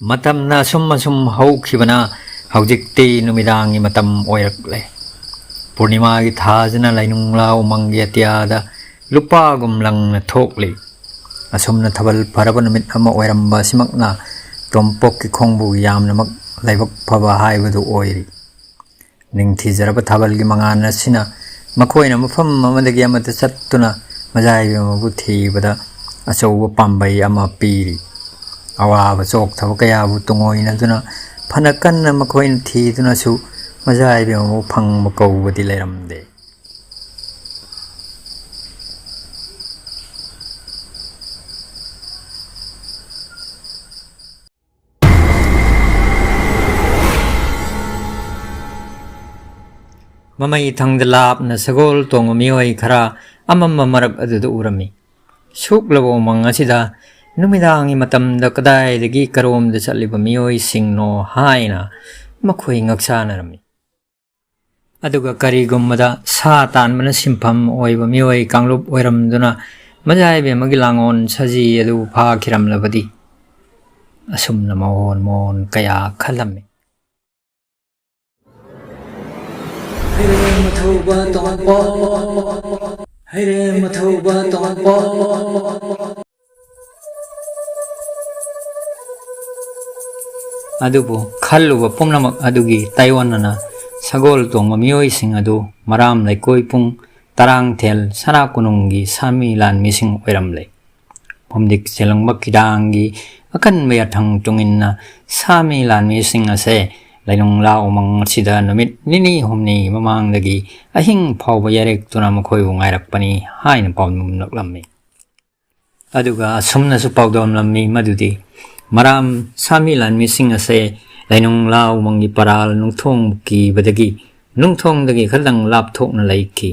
ꯃꯇꯝꯅ ꯑꯁꯨꯝ ꯍꯧꯈꯤꯕꯅ ꯍꯧꯖꯤꯛꯇꯤ ꯅꯨꯃꯤꯗꯥꯡꯒꯤ ꯃꯇꯝ ꯑꯣꯏꯔꯛꯂꯦ. ꯄꯨꯔꯅꯤꯃꯥꯒꯤ ꯊꯥꯁꯤꯅ ꯂꯩꯅꯨꯡꯂꯥ ꯎꯃꯪꯒꯤ ꯑꯇꯤꯌꯥꯗ ꯂꯨꯄꯥꯒꯨꯝ ꯂꯪꯅ ꯊꯣꯛꯂꯤ. ꯑꯁꯨꯝꯅ ꯊꯥꯕꯜ ꯐꯔꯕ ꯅꯨꯃꯤꯠ ꯑꯃ ꯑꯣꯏꯔꯝꯕ ꯑꯁꯤꯃꯛꯅ ꯇꯣꯝꯄꯣꯛꯀꯤ ꯈꯣꯡꯕꯨ ꯌꯥꯝꯅꯃꯛ ꯂꯥꯏꯕꯛ ꯐꯕ ꯍꯥꯏꯕꯗꯨ ꯑꯣꯏꯔꯤ. ꯅꯤꯡꯊꯤꯖꯔꯕ ꯊꯥꯕꯜꯒꯤ ꯃꯉꯥꯜ ꯑꯁꯤꯅ ꯃꯈꯣꯏꯅ ꯃꯐꯝ ꯑꯃꯗꯒꯤ ꯑꯃꯗ ꯆꯠꯇꯨꯅ ꯃꯖꯥꯏꯕꯤ ꯑꯃꯕꯨ ꯊꯤꯕꯗ ꯑꯆꯧꯕ ꯄꯥꯝꯕꯩ ꯑꯃ ꯄꯤꯔꯤ. ꯑꯋꯥꯕ ꯆꯣꯛꯊꯕ ꯀꯌꯥꯕꯨ ꯇꯨꯡꯑꯣꯏꯅꯗꯨꯅ ꯐꯅ ꯀꯟꯅ ꯃꯈꯣꯏꯅ ꯊꯤꯗꯨꯅꯁꯨ ꯃꯖꯥꯏꯕꯤ ꯑꯃꯕꯨ ꯐꯪꯕ ꯀꯧꯕꯗꯤ ꯂꯩꯔꯝꯗꯦ. ꯃꯃꯩ ꯊꯪꯗ ꯂꯥꯞꯅ ꯁꯒꯣꯜ ꯇꯣꯡꯕ ꯃꯤꯑꯣꯏ ꯈꯔ ꯑꯃꯝꯕ ꯃꯔꯛ ꯑꯗꯨꯗ ꯎꯔꯝꯃꯤ. ꯁꯨꯛꯂꯕ ꯎꯃꯪ ꯑꯁꯤꯗ ꯅꯨꯃꯤꯗꯥꯡꯒꯤ ꯃꯇꯝꯗ ꯀꯗꯥꯏꯗꯒꯤ ꯀꯔꯣꯝꯗ ꯆꯠꯂꯤꯕ ꯃꯤꯑꯣꯏꯁꯤꯡꯅꯣ ꯍꯥꯏꯅ ꯃꯈꯣꯏ ꯉꯛꯁꯥꯅꯔꯝꯃꯤ. ꯑꯗꯨꯒ ꯀꯔꯤꯒꯨꯝꯕꯗ ꯁꯥ ꯇꯥꯟꯕꯅ ꯁꯤꯟꯐꯝ ꯑꯣꯏꯕ ꯃꯤꯑꯣꯏ ꯀꯥꯡꯂꯨꯞ ꯑꯣꯏꯔꯝꯗꯨꯅ ꯃꯖꯥꯏꯕꯤ ꯑꯃꯒꯤ ꯂꯥꯡꯑꯣꯟ ꯁꯥꯖꯤ ꯑꯗꯨ ꯐꯥꯈꯤꯔꯝꯂꯕꯗꯤ ꯑꯁꯨꯝꯅ ꯃꯑꯣꯟ ꯀꯌꯥ ꯈꯜꯂꯝꯃꯤ. ꯍꯩꯔꯦꯝ ꯊꯧꯕ ꯇꯣꯝꯄꯣꯛ, ꯍꯩꯔꯦꯝ ꯊꯧꯕ ꯇꯣꯝꯄꯣꯛ. ꯑꯗꯨꯕꯨ ꯈꯜꯂꯨꯕ ꯄꯨꯝꯅꯃꯛ ꯑꯗꯨꯒꯤ ꯇꯥꯏꯑꯣꯟꯅꯅ ꯁꯒꯣꯜ ꯇꯣꯡꯕ ꯃꯤꯑꯣꯏꯁꯤꯡ ꯑꯗꯨ ꯃꯔꯥꯝ ꯂꯩꯀꯣꯏ ꯄꯨꯡ ꯇꯔꯥꯡꯊꯦꯜ ꯁꯅꯥ ꯀꯣꯅꯨꯡꯒꯤ ꯁꯥꯃꯤ ꯂꯥꯟꯃꯤꯁꯤꯡ ꯑꯣꯏꯔꯝꯂꯦ. ꯐꯨꯝꯗꯤꯛ ꯆꯦꯜꯂꯪꯕ ꯀꯤꯗꯥꯡꯒꯤ ꯑꯀꯟꯕ ꯌꯥꯊꯪ ꯇꯨꯡꯏꯟꯅ ꯁꯥꯃꯤ ꯂꯥꯟꯃꯤꯁꯤꯡ ꯑꯁꯦ ꯂꯩꯅꯨꯡꯂꯥ ꯎꯃꯪ ꯑꯁꯤꯗ ꯅꯨꯃꯤꯠ ꯅꯤꯅꯤ ꯍꯨꯝꯅꯤ ꯃꯃꯥꯡꯗꯒꯤ ꯑꯍꯤꯡ ꯐꯥꯎꯕ ꯌꯥꯔꯦꯛꯇꯨꯅ ꯃꯈꯣꯏꯕꯨ ꯉꯥꯏꯔꯛꯄꯅꯤ ꯍꯥꯏꯅ ꯄꯥꯎꯗꯝꯂꯛꯂꯝꯃꯤ. ꯑꯗꯨꯒ ꯑꯁꯨꯝꯅꯁꯨ ꯄꯥꯎꯗꯝꯂꯝꯃꯤ ꯃꯗꯨꯗꯤ ꯃꯔꯥꯝ ꯁꯥꯃꯤ ꯂꯥꯟꯃꯤꯁꯤꯡ ꯑꯁꯦ ꯂꯩꯅꯨꯡꯂꯥ ꯎꯃꯪꯒꯤ ꯄꯔꯥꯜ ꯅꯨꯡꯊꯣꯡꯕꯨ ꯀꯤꯕꯗꯒꯤ ꯅꯨꯡꯊꯣꯡꯗꯒꯤ ꯈꯤꯇꯪ ꯂꯥꯞꯊꯣꯛꯅ ꯂꯩꯈꯤ.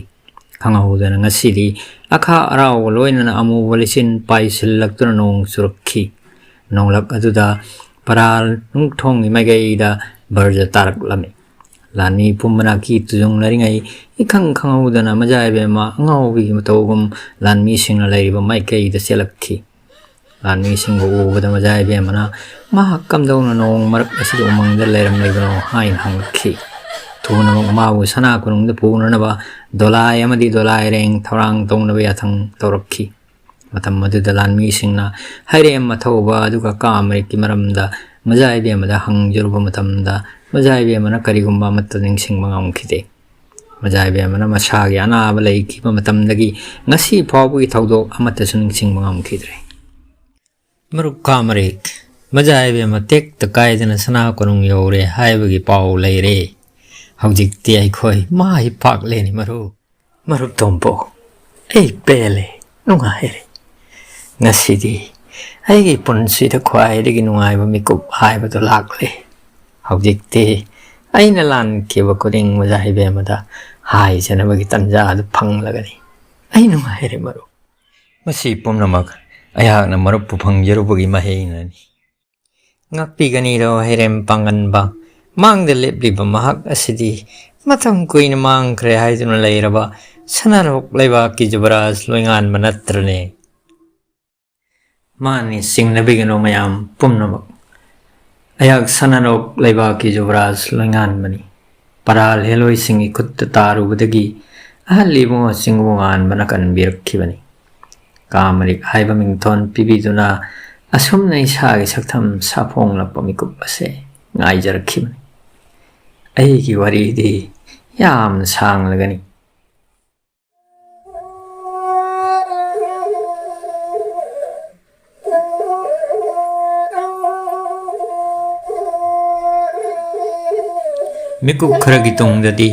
ꯈꯪꯍꯧꯗꯅ ꯉꯁꯤꯗꯤ ꯑꯈꯥ ꯑꯔꯥꯎꯒ ꯂꯣꯏꯅꯅ ꯑꯃꯨꯕ ꯂꯩꯆꯤꯟ ꯄꯥꯏꯁꯤꯜꯂꯛꯇꯨꯅ ꯅꯣꯡ ꯆꯨꯔꯛꯈꯤ. ꯅꯣꯡꯂꯛ ꯑꯗꯨꯗ ꯄꯔꯥꯜ ꯅꯨꯡꯊꯣꯡꯒꯤ ꯃꯥꯏꯀꯩꯗ ꯕꯔꯖ ꯇꯥꯔꯛꯂꯝꯃꯤ. ꯂꯥꯟꯃꯤ ꯄꯨꯝꯕꯅ ꯀꯤ ꯇꯨꯖꯨꯡꯅꯔꯤꯉꯩ ꯏꯈꯪ ꯈꯪꯍꯧꯗꯅ ꯃꯖꯥꯏꯕꯤ ꯑꯃ ꯑꯉꯥꯎꯕꯤꯒꯤ ꯃꯇꯧꯒꯨꯝ ꯂꯥꯟꯃꯤꯁꯤꯡꯅ ꯂꯩꯔꯤꯕ ꯃꯥꯏꯀꯩꯗ ꯆꯦꯜꯂꯛꯈꯤ. ꯂꯥꯟꯃꯤꯁꯤꯡꯕꯨ ꯎꯕꯗ ꯃꯖꯥꯏꯕꯤ ꯑꯃꯅ ꯃꯍꯥꯛ ꯀꯝꯗꯧꯅ ꯅꯣꯡ ꯃꯔꯛ ꯑꯁꯤꯗ ꯎꯃꯪꯗ ꯂꯩꯔꯝꯂꯤꯕꯅꯣ ꯍꯥꯏꯅ ꯍꯪꯂꯛꯈꯤ. ꯊꯨꯅꯃꯛ ꯃꯥꯕꯨ ꯁꯅꯥ ꯀꯣꯅꯨꯡꯗ ꯄꯨꯅꯅꯕ ꯗꯣꯂꯥꯏ ꯑꯃꯗꯤ ꯗꯣꯂꯥꯏꯔꯦꯡ ꯊꯧꯔꯥꯡ ꯇꯧꯅꯕ ꯌꯥꯊꯪ ꯇꯧꯔꯛꯈꯤ. ꯃꯇꯝ ꯑꯗꯨꯗ ꯂꯥꯟꯃꯤꯁꯤꯡꯅ ꯍꯩꯔꯦꯝ ꯑꯊꯧꯕ ꯑꯗꯨꯒ ꯀꯥꯃꯔꯤꯛꯀꯤ ꯃꯔꯝꯗ ꯃꯖꯥꯏꯕꯤ ꯑꯃꯗ ꯍꯪꯖꯔꯨꯕ ꯃꯇꯝꯗ ꯃꯖꯥꯏꯕꯤ ꯑꯃꯅ ꯀꯔꯤꯒꯨꯝꯕ ꯑꯃꯠꯇ ꯅꯤꯡꯁꯤꯡꯕ ꯉꯝꯈꯤꯗꯦ. ꯃꯖꯥꯏꯕꯤ ꯑꯃꯅ ꯃꯁꯥꯒꯤ ꯑꯅꯥꯕ ꯂꯩꯈꯤꯕ ꯃꯇꯝꯗꯒꯤ ꯉꯁꯤ ꯐꯥꯎꯕꯒꯤ ꯊꯧꯗꯣꯛ ꯑꯃꯠꯇꯁꯨ ꯅꯤꯡꯁꯤꯡꯕ ꯉꯝꯈꯤꯗ꯭ꯔꯦ. ꯃꯔꯨꯞ ꯀꯥꯃꯔꯤꯛ, ꯃꯖꯥꯏꯕꯤ ꯑꯃ ꯇꯦꯛꯇ ꯀꯥꯏꯗꯅ ꯁꯅꯥ ꯀꯣꯅꯨꯡ ꯌꯧꯔꯦ ꯍꯥꯏꯕꯒꯤ ꯄꯥꯎ ꯂꯩꯔꯦ. ꯍꯧꯖꯤꯛꯇꯤ ꯑꯩꯈꯣꯏ ꯃꯥꯏ ꯄꯥꯛꯂꯦꯅꯤ ꯃꯔꯨꯞ ꯇꯣꯝꯄꯣꯛ. ꯑꯩ ꯄꯦꯜꯂꯦ, ꯅꯨꯡꯉꯥꯏꯔꯦ. ꯉꯁꯤꯗꯤ ꯑꯩꯒꯤ ꯄꯨꯟꯁꯤꯗ ꯈ꯭ꯋꯥꯏꯗꯒꯤ ꯅꯨꯡꯉꯥꯏꯕ ꯃꯤꯀꯨꯞ ꯍꯥꯏꯕꯗꯨ ꯂꯥꯛꯂꯦ. ꯍꯧꯖꯤꯛꯇꯤ ꯑꯩꯅ ꯂꯥꯟꯈꯤꯕ ꯈꯨꯗꯤꯡ ꯃꯖꯥꯏꯕꯤ ꯑꯃꯗ ꯍꯥꯏꯖꯅꯕꯒꯤ ꯇꯟꯖꯥ ꯑꯗꯨ ꯐꯪꯂꯒꯅꯤ. ꯑꯩ ꯅꯨꯡꯉꯥꯏꯔꯦ ꯃꯔꯨꯞ. ꯃꯁꯤ ꯄꯨꯝꯅꯃꯛ ꯑꯩꯍꯥꯛꯅ ꯃꯔꯨꯞꯄꯨ ꯐꯪꯖꯔꯨꯕꯒꯤ ꯃꯍꯩꯅꯅꯤ. ꯉꯛꯄꯤꯒꯅꯤꯗꯣ ꯍꯩꯔꯦꯝ ꯄꯥꯡꯒꯟꯕ. ꯃꯥꯡꯗ ꯂꯦꯞꯂꯤꯕ ꯃꯍꯥꯛ ꯑꯁꯤꯗꯤ ꯃꯇꯝ ꯀꯨꯏꯅ ꯃꯥꯡꯈ꯭ꯔꯦ ꯍꯥꯏꯗꯨꯅ ꯂꯩꯔꯕ ꯁꯅꯥꯔꯣꯛ ꯂꯩꯕꯥꯛꯀꯤ ꯖꯨꯕꯔꯥꯖ ꯂꯣꯏꯉꯥꯟꯕ ꯅꯠꯇ꯭ꯔꯅꯦ? ꯃꯥꯅꯤ, ꯆꯤꯡꯅꯕꯤꯒꯅꯨ ꯃꯌꯥꯝ ꯄꯨꯝꯅꯃꯛ. ꯑꯩꯍꯥꯛ ꯁꯅꯥꯔꯣꯛ ꯂꯩꯕꯥꯛꯀꯤ ꯖꯨꯕꯔꯥꯖ ꯂꯣꯏꯉꯥꯟꯕꯅꯤ. ꯄꯔꯥꯜ ꯍꯦꯂꯣꯏꯁꯤꯡꯒꯤ ꯈꯨꯠꯇ ꯇꯥꯔꯨꯕꯗꯒꯤ ꯑꯍꯜ ꯏꯕꯨꯡꯉꯣ ꯆꯤꯡꯕꯨ ꯉꯥꯟꯕꯅ ꯀꯟꯕꯤꯔꯛꯈꯤꯕꯅꯤ. ꯀꯥꯃꯔꯤꯛ ꯍꯥꯏꯕ ꯃꯤꯡꯊꯣꯟ ꯄꯤꯕꯤꯗꯨꯅ ꯑꯁꯨꯝꯅ ꯏꯁꯥꯒꯤ ꯁꯛꯊꯝ ꯁꯥꯐꯣꯡꯂꯛꯄ ꯃꯤꯀꯨꯞ ꯑꯁꯦ ꯉꯥꯏꯖꯔꯛꯈꯤꯕꯅꯤ. ꯑꯩꯒꯤ ꯋꯥꯔꯤꯗꯤ ꯌꯥꯝꯅ ꯁꯥꯡꯂꯒꯅꯤ. ꯃꯤꯀꯨꯞ ꯈꯔꯒꯤ ꯇꯨꯡꯗꯗꯤ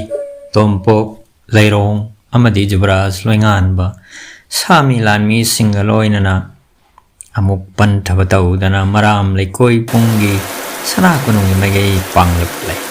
ꯇꯣꯝꯄꯣꯛ, ꯂꯩꯔꯣꯡ ꯑꯃꯗꯤ ꯖꯨꯕꯔꯥꯖ ꯂꯣꯏꯉꯥꯟꯕ ꯁꯥꯃꯤ ꯂꯥꯟꯃꯤꯁꯤꯡꯒ ꯂꯣꯏꯅꯅ ꯑꯃꯨꯛ ꯄꯟꯊꯕ ꯇꯧꯗꯅ ꯃꯔꯥꯝ ꯂꯩꯀꯣꯏ ꯄꯨꯡꯒꯤ ꯁꯅꯥ ꯀꯣꯅꯨꯡꯒꯤ ꯃꯥꯏꯀꯩ ꯄꯥꯡꯂꯛꯂꯦ꯫